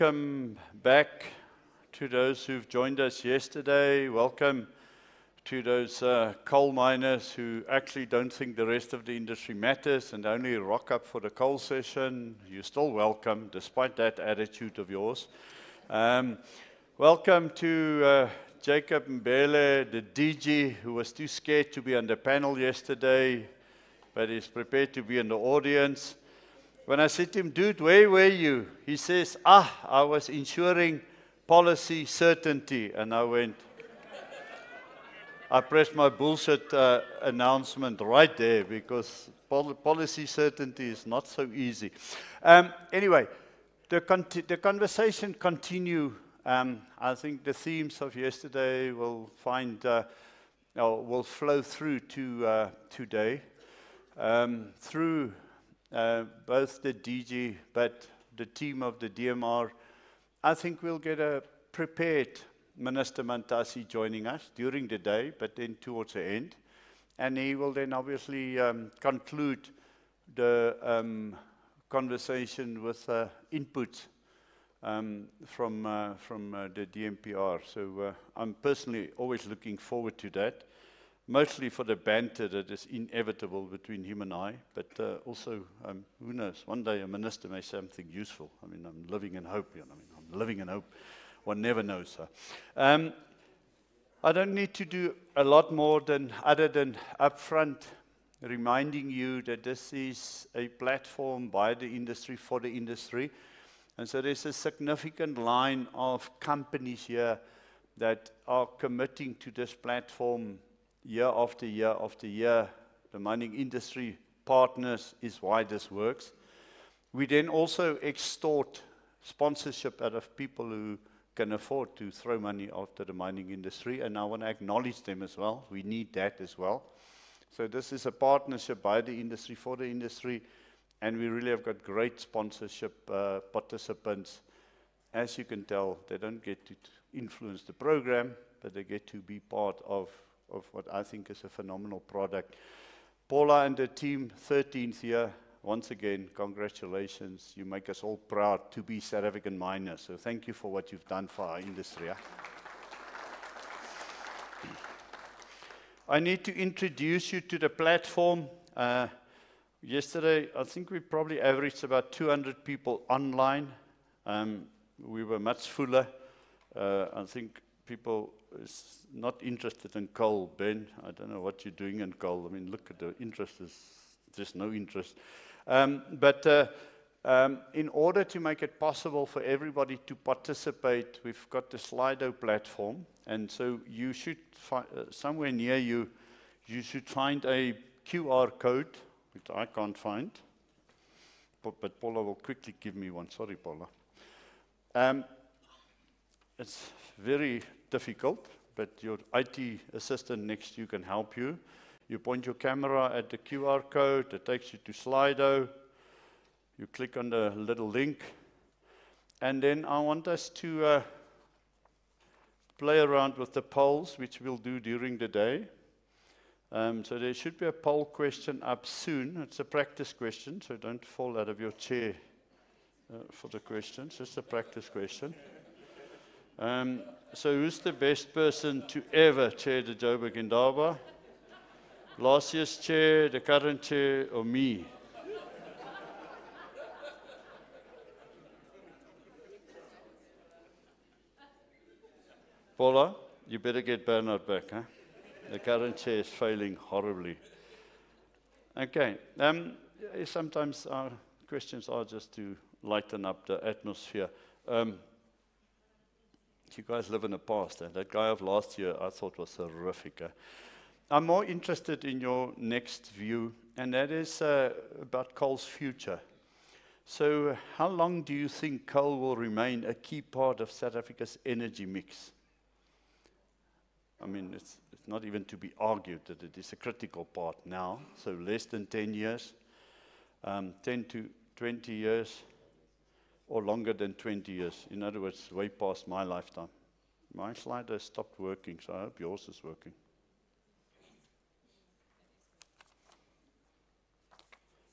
welcome back to those who've joined us yesterday. Welcome to those coal miners who actually don't think the rest of the industry matters and only rock up for the coal session. You're still welcome, despite that attitude of yours. Welcome to Jacob Mbele, the DG, who was too scared to be on the panel yesterday, but is prepared to be in the audience. When I said to him, dude, where were you? He says, I was ensuring policy certainty. And I went, I pressed my bullshit announcement right there because policy certainty is not so easy. Anyway, the conversation continue. I think the themes of yesterday will flow through to today. Through both the DG, but the team of the DMR, I think we'll get a prepared Minister Mantasi joining us during the day, but then towards the end. And he will then obviously conclude the conversation with input from the DMPR. So I'm personally always looking forward to that. Mostly for the banter that is inevitable between him and I, but also, who knows, one day a minister may say something useful. I mean, I'm living in hope, I'm living in hope. One never knows. I don't need to do a lot more other than upfront reminding you that this is a platform by the industry for the industry. And so there's a significant line of companies here that are committing to this platform year after year after year. The mining industry partners is why this works. We then also extort sponsorship out of people who can afford to throw money after the mining industry, and I want to acknowledge them as well. We need that as well. So this is a partnership by the industry for the industry, and we really have got great sponsorship participants. As you can tell, they don't get to influence the program, but they get to be part of what I think is a phenomenal product. Paula and the team, 13th year, once again, congratulations. You make us all proud to be South African miners. So thank you for what you've done for our industry. I need to introduce you to the platform. Yesterday, I think we probably averaged about 200 people online. We were much fuller. I think people is not interested in coal, Ben. I don't know what you're doing in coal. I mean, look at the interest, there's no interest. But in order to make it possible for everybody to participate, we've got the Slido platform. And so you should find, somewhere near you, you should find a QR code, which I can't find. But Paula will quickly give me one. Sorry, Paula. It's very difficult, but your IT assistant next to you can help you. You point your camera at the QR code, it takes you to Slido. You click on the little link. And then I want us to play around with the polls, which we'll do during the day. So there should be a poll question up soon. It's a practice question, so don't fall out of your chair for the questions. It's a practice question. So who's the best person to ever chair the Joburg Indaba? Last year's chair, the current chair, or me? Paula, you better get Bernard back, huh? The current chair is failing horribly. Okay, sometimes our questions are just to lighten up the atmosphere. You guys live in the past. That guy of last year I thought was horrific. I'm more interested in your next view, and that is about coal's future. So how long do you think coal will remain a key part of South Africa's energy mix? I mean, it's not even to be argued that it is a critical part now, so less than 10 years, 10 to 20 years, or longer than 20 years. In other words, way past my lifetime. My Slido stopped working, so I hope yours is working.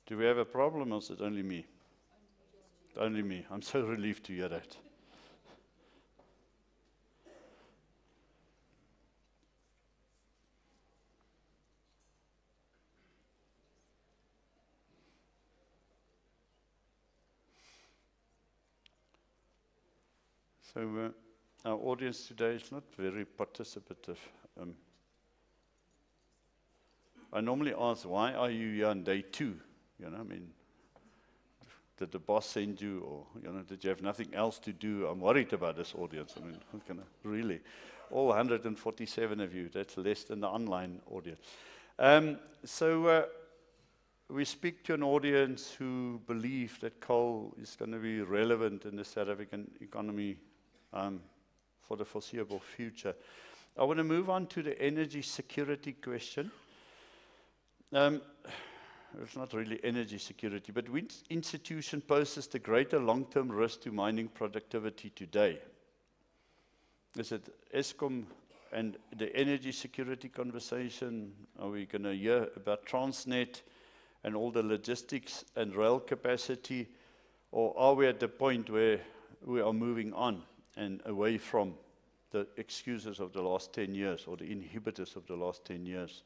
Do we have a problem, or is it only me? Only me. I'm so relieved to hear that. So our audience today is not very participative. I normally ask, why are you here on day 2? You know, I mean, did the boss send you, or did you have nothing else to do? I'm worried about this audience. I mean, really, all 147 of you. That's less than the online audience. So we speak to an audience who believe that coal is going to be relevant in the South African economy for the foreseeable future. I want to move on to the energy security question. It's not really energy security, but which institution poses the greater long-term risk to mining productivity today? Is it Eskom and the energy security conversation? Are we going to hear about Transnet and all the logistics and rail capacity? Or are we at the point where we are moving on and away from the excuses of the last 10 years or the inhibitors of the last 10 years?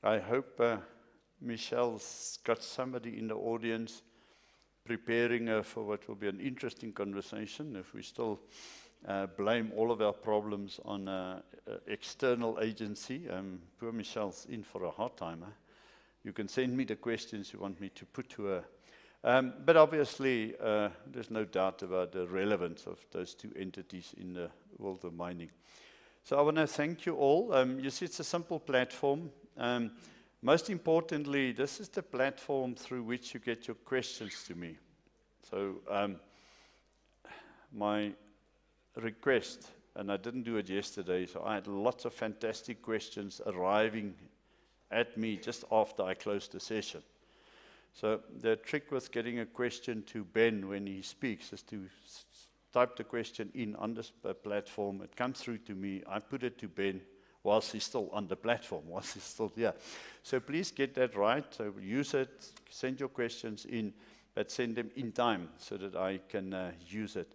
I hope Michelle's got somebody in the audience preparing her for what will be an interesting conversation. If we still blame all of our problems on external agency, poor Michelle's in for a hard time. You can send me the questions you want me to put to her. But obviously, there's no doubt about the relevance of those two entities in the world of mining. So I want to thank you all. You see, it's a simple platform. Most importantly, this is the platform through which you get your questions to me. So my request, and I didn't do it yesterday, so I had lots of fantastic questions arriving at me just after I closed the session. So the trick with getting a question to Ben when he speaks is to type the question in on this platform. It comes through to me. I put it to Ben whilst he's still on the platform, whilst he's still here. So please get that right. So use it, send your questions in, but send them in time so that I can use it.